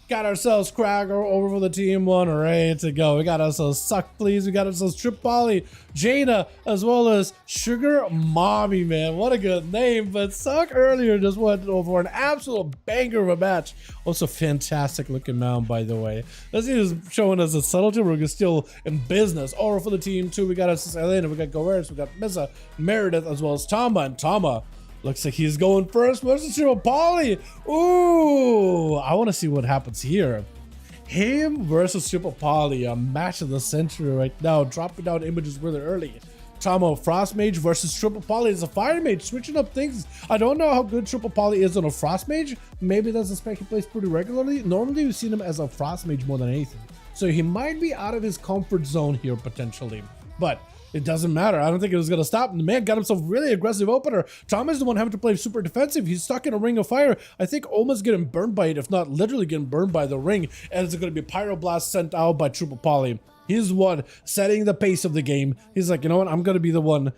Got ourselves Cracker over for the team one, ready to go. We got ourselves Suck Please, we got ourselves Trip Polly, Jaina, as well as Sugar Mommy, man. What a good name. But Suck earlier just went over an absolute banger of a match. Also fantastic looking mount, by the way. This is showing us a Subtlety. We're still in business. Over for the team two, we got Assassination, we got Goers, we got Missa, Meredith, as well as Tama. And Tama looks like he's going first versus Triple Polly. Ooh, I want to see what happens here. Him versus Triple Polly, a match of the century right now. Dropping down images really early. Tama, Frost Mage versus Triple Polly is a Fire Mage, switching up things. I don't know how good Triple Polly is on a Frost Mage. Maybe that's a spec he plays pretty regularly. Normally we've seen him as a Frost Mage more than anything. So he might be out of his comfort zone here potentially. But it doesn't matter. I don't think it was going to stop. The man got himself really aggressive opener. Tom is the one having to play super defensive. He's stuck in a ring of fire. I think almost getting burned by it, if not literally getting burned by the ring. And it's going to be Pyroblast sent out by Triple Polly. He's the one setting the pace of the game. He's like, you know what? I'm going to be the one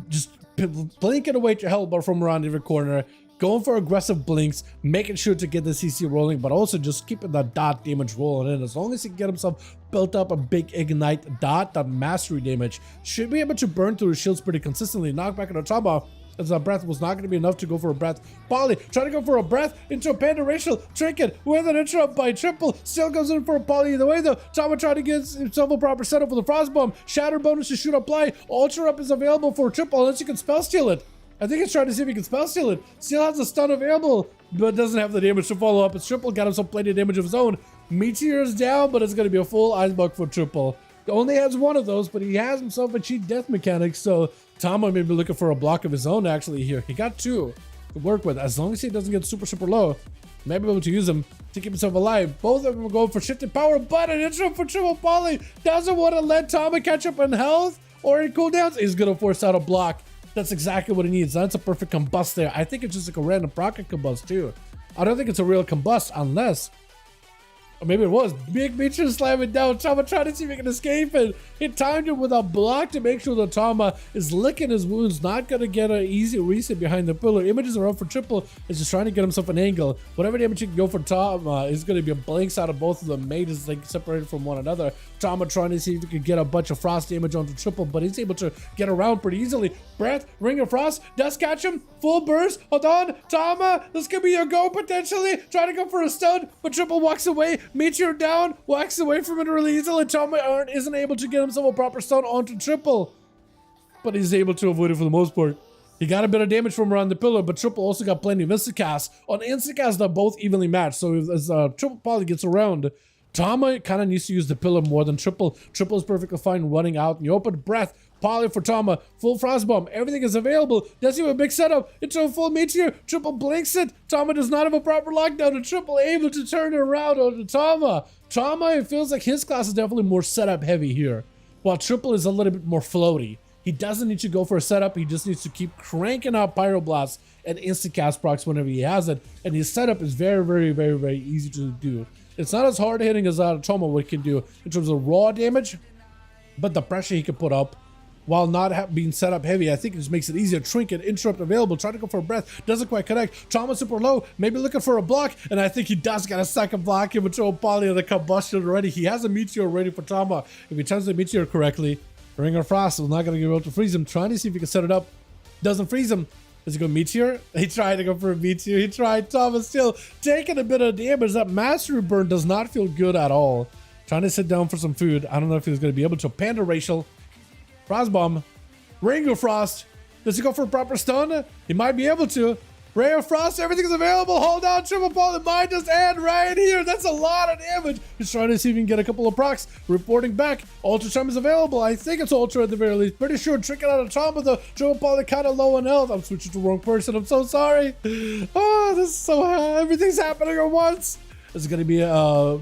just blinking away your hellbar from around every corner. Going for aggressive blinks, making sure to get the CC rolling, but also just keeping that dot damage rolling in. As long as he can get himself built up a big ignite dot, that mastery damage should be able to burn through his shields pretty consistently. Knock back on the Tama, as that breath was not going to be enough to go for a breath. Polly trying to go for a breath into a panda racial trinket with an interrupt by Triple. Still goes in for a Polly either way though. Tama trying to get himself a proper setup for the frost bomb. Shatter bonus to shoot apply. Ultra up is available for Triple unless you can spell steal it. I think he's trying to see if he can spell steal it. Still has a stun available, but doesn't have the damage to follow up. It's Triple got himself plenty of damage of his own. Meteor is down, but it's going to be a full ice bug for Triple. He only has one of those, but he has himself a cheat death mechanic, so Tama may be looking for a block of his own actually here. He got two to work with. As long as he doesn't get super low, maybe able to use them to keep himself alive. Both of them are going for shifted power, but an intro for Triple Polly doesn't want to let Tama catch up in health or in cooldowns. He's going to force out a block. That's exactly what he needs. That's a perfect combust there. I think it's just like a random proc combust too. I don't think it's a real combust unless, or maybe it was. Big Meteor slamming down. Tama trying to see if he can escape it. He timed it with a block to make sure that Tama is licking his wounds. Not going to get an easy reset behind the pillar. Images are up for Triple. He's just trying to get himself an angle. Whatever damage he can go for Tama is going to be a blanks out of both of them. Mages like separated from one another. Tama trying to see if he can get a bunch of frost damage onto Triple, but he's able to get around pretty easily. Breath, Ring of Frost, does catch him. Full burst. Hold on. Tama, this could be your go potentially. Trying to go for a stun, but Triple walks away. Meteor down, walks away from it really easily. Tama isn't able to get himself a proper stun onto Triple, but he's able to avoid it for the most part. He got a bit of damage from around the pillar, but Triple also got plenty of instacast. On instacast, they're both evenly matched, so as Triple Polly gets around, Tama kind of needs to use the pillar more than Triple. Triple is perfectly fine running out in the open. Breath, Polly for Tama, full frost bomb, everything is available. Does he have a big setup into a full meteor? Triple blinks it. Tama does not have a proper lockdown, and Triple able to turn it around onto Tama. Tama, it feels like his class is definitely more setup heavy here, while Triple is a little bit more floaty. He doesn't need to go for a setup, he just needs to keep cranking out Pyroblast and instacast procs whenever he has it, and his setup is very easy to do. It's not as hard hitting as Tama what he can do in terms of raw damage, but the pressure he can put up while not being set up heavy, I think it just makes it easier. Trinket, interrupt available, trying to go for a breath, doesn't quite connect. Tama super low, maybe looking for a block, and I think he does get a second block. He would throw Polly on the combustion already. He has a meteor ready for Tama. If he turns the meteor correctly, Ring of Frost is not going to be able to freeze him. Trying to see if he can set it up, doesn't freeze him. Does he go meteor? He tried to go for a meteor. He tried. Tama still taking a bit of damage. That mastery burn does not feel good at all. Trying to sit down for some food. I don't know if he's going to be able to. Panda racial. Frost bomb. Ring of Frost. Does he go for a proper stun? He might be able to. Ray of Frost, everything's available. Hold on, Triple Polly might just end right here. That's a lot of damage. He's trying to see if he can get a couple of procs. Reporting back. Ultra Charm is available. I think it's Ultra at the very least. Pretty sure tricking out of Tama though. Triple Polly kind of low on health. I'm switching to the wrong person. I'm so sorry. Oh, this is so everything's happening at once. This is going to be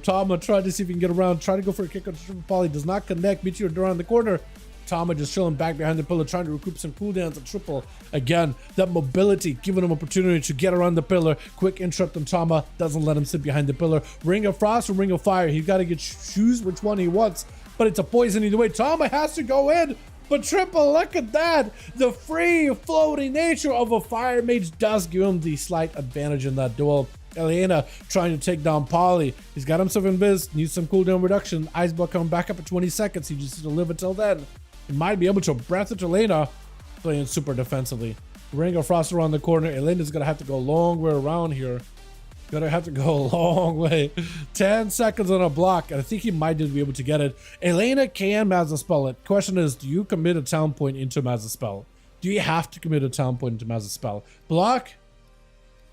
Tama trying to see if he can get around. Trying to go for a kick on Triple Polly. Does not connect. Meteor around the corner. Tama just chilling back behind the pillar, trying to recoup some cooldowns on Triple. Again, that mobility, giving him opportunity to get around the pillar. Quick interrupt on Tama, doesn't let him sit behind the pillar. Ring of Frost or Ring of Fire. He's got to choose which one he wants, but it's a poison either way. Tama has to go in, but Triple, look at that. The free floating nature of a Fire Mage does give him the slight advantage in that duel. Elena trying to take down Polly. He's got himself in biz, needs some cooldown reduction. Ice block coming back up at 20 seconds. He just needs to live until then. He might be able to breath it to Elena, playing super defensively. Ring of Frost around the corner. Elena's gonna have to go a long way around here. Gonna have to go a long way. 10 seconds on a block, and I think he might just be able to get it. Elena can Mazza spell it. Question is, do you commit a town point into Mazza spell? Do you have to commit a town point into Mazza spell? Block.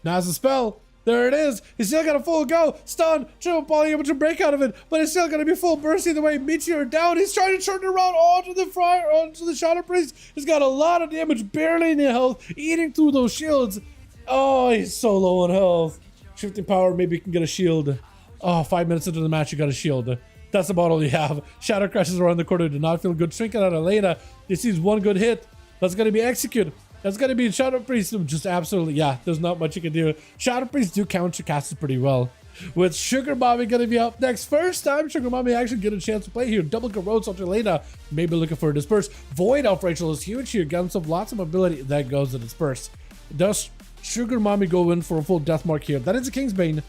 Mazza spell. There it is. He's still got a full go. Stun. Triple Polly able to break out of it, but it's still gonna be full burst either way. Meteor down. He's trying to turn it around onto the fire, onto the Shadow Priest. He's got a lot of damage, barely any health, eating through those shields. Oh, he's so low on health. Shifting power, maybe you can get a shield. Oh, 5 minutes into the match, you got a shield. That's about all you have. Shadow crashes around the corner, do not feel good. Trinket out of Elena. He sees one good hit. That's gonna be execute. That's gonna be Shadow Priest. Just absolutely, yeah, there's not much you can do. Shadow Priest do counter cast it pretty well. With Sugar Mommy gonna be up next. First time Sugar Mommy actually get a chance to play here. Double Garrotes onto Elena. Maybe looking for a disperse. Void Elf Rachel is huge here. Got himself lots of mobility. That goes to disperse. Does Sugar Mommy go in for a full death mark here? That is a Kingsbane.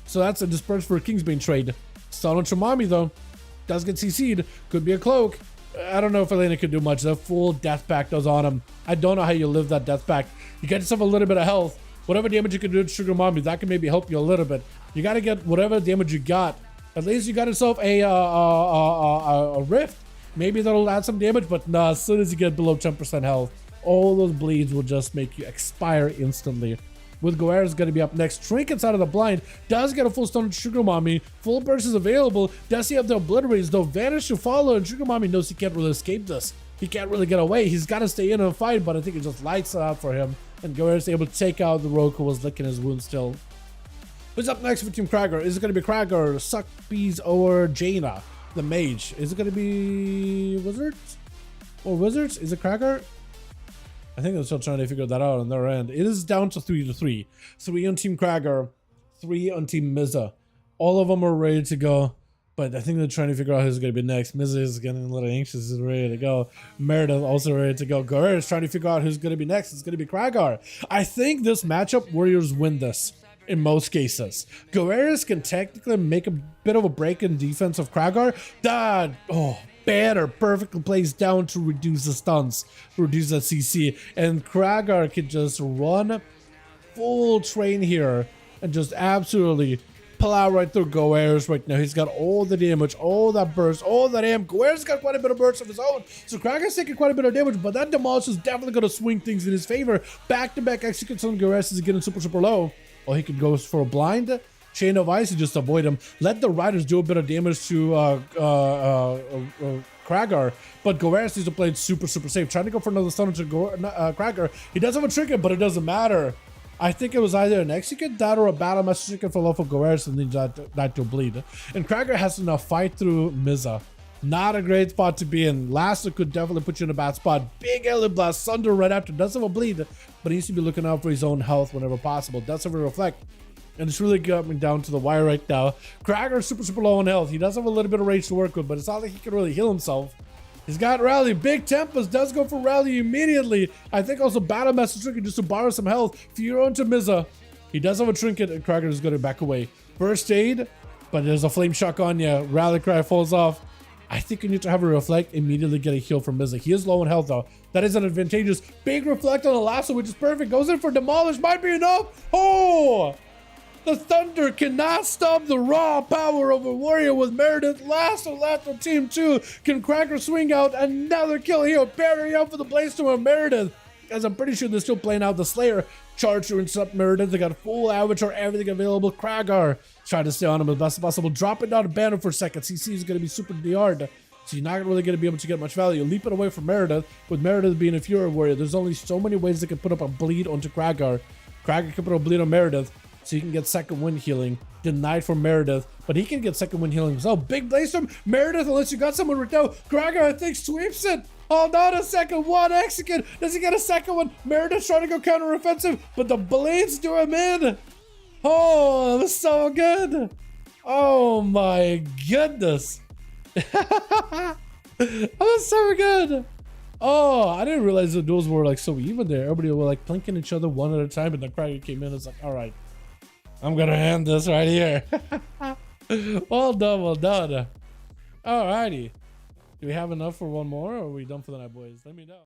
So that's a disperse for a Kingsbane trade. Stun on Shamami though. Does get CC'd. Could be a cloak. I don't know if Elena could do much. The full death pack does on him. I don't know how you live that death pack. You get yourself a little bit of health. Whatever damage you can do to Sugar Mommy, that can maybe help you a little bit. You got to get whatever damage you got. At least you got yourself a rift. Maybe that'll add some damage, but nah, as soon as you get below 10% health, all those bleeds will just make you expire instantly. With Guerra's going to be up next. Trinkets out of the blind. Does get a full stun on Sugar Mommy. Full burst is available. Does he have the obliterates? Though Vanish to follow, and Sugar Mommy knows he can't really escape this. He can't really get away. He's got to stay in and fight, but I think it just lights it out for him. And Guerra's able to take out the rogue who was licking his wounds still. Who's up next for Team Krager? Is it going to be Krager, Suckbees, or Jaina, the mage? Is it going to be Wizards? Or Wizards? Is it Krager? I think they're still trying to figure that out on their end. It is down to 3-3. 3 on Team Krager, 3 on Team Mizza. All of them are ready to go, but I think they're trying to figure out who's going to be next. Mizza is getting a little anxious. He's ready to go. Meredith also ready to go. Guerrero is trying to figure out who's going to be next. It's going to be Krager. I think this matchup, Warriors win this in most cases. Guerreros can technically make a bit of a break in defense of Krager. Banner perfectly placed down to reduce the stuns, reduce the CC, and Krager can just run full train here and just absolutely plow right through Goers right now. He's got all the damage, all that burst, all that aim. Goer's got quite a bit of burst of his own, so Krager's taking quite a bit of damage, but that demolish is definitely going to swing things in his favor. Back-to-back executes on Goers is getting super low. Or he could go for a blind. Chain of Ice and just avoid him. Let the Riders do a bit of damage to Krager, but Goeris needs to play it super safe. Trying to go for another stun to Krager. He does have a trinket, but it doesn't matter. I think it was either an execute that or a battle master trinket for lawful Goeris and then that to bleed. And Krager has to now fight through Mizza. Not a great spot to be in. Lasso could definitely put you in a bad spot. Big Alien Blast, Sunder right after. Does have a bleed, but he needs to be looking out for his own health whenever possible. Does have a reflect. And it's really coming down to the wire right now. Krager super low on health. He does have a little bit of rage to work with, but it's not like he can really heal himself. He's got Rally. Big Tempest does go for Rally immediately. I think also Battle Master Trinket just to borrow some health. Fear onto Mizza. He does have a trinket, and Krager is going to back away. First aid, but there's a flame shock on you. Rally Cry falls off. I think you need to have a reflect, immediately get a heal from Mizza. He is low on health though. That is an advantageous. Big reflect on the lasso, which is perfect. Goes in for demolish. Might be enough. Oh! The Thunder cannot stop the raw power of a warrior with Meredith. Lasso left on Team 2. Can Krager swing out another kill here? Parry out for the Bladestorm of Meredith. As I'm pretty sure they're still playing out the Slayer. Charge to interrupt Meredith. They got full avatar, everything available. Krager trying to stay on him as best as possible. Drop it down to Banner for a second. CC is going to be super hard. So you're not really going to be able to get much value. Leap it away from Meredith. With Meredith being a Fury Warrior, there's only so many ways they can put up a bleed onto Krager. Krager can put a bleed on Meredith, so he can get second wind healing. Denied for Meredith, but he can get second wind healing himself. Big Bladestorm, Meredith, unless you got someone right now. Krager, I think, sweeps it. Hold on a second, one execute. Does he get a second one? Meredith trying to go counter-offensive, but the blades do him in. Oh, that was so good. Oh my goodness. That was so good. Oh, I didn't realize the duels were like so even there. Everybody were like plinking each other one at a time, and then Krager came in. It's like, all right. I'm gonna end this right here. Well done, well done. Alrighty. Do we have enough for one more, or are we done for the night, boys? Let me know.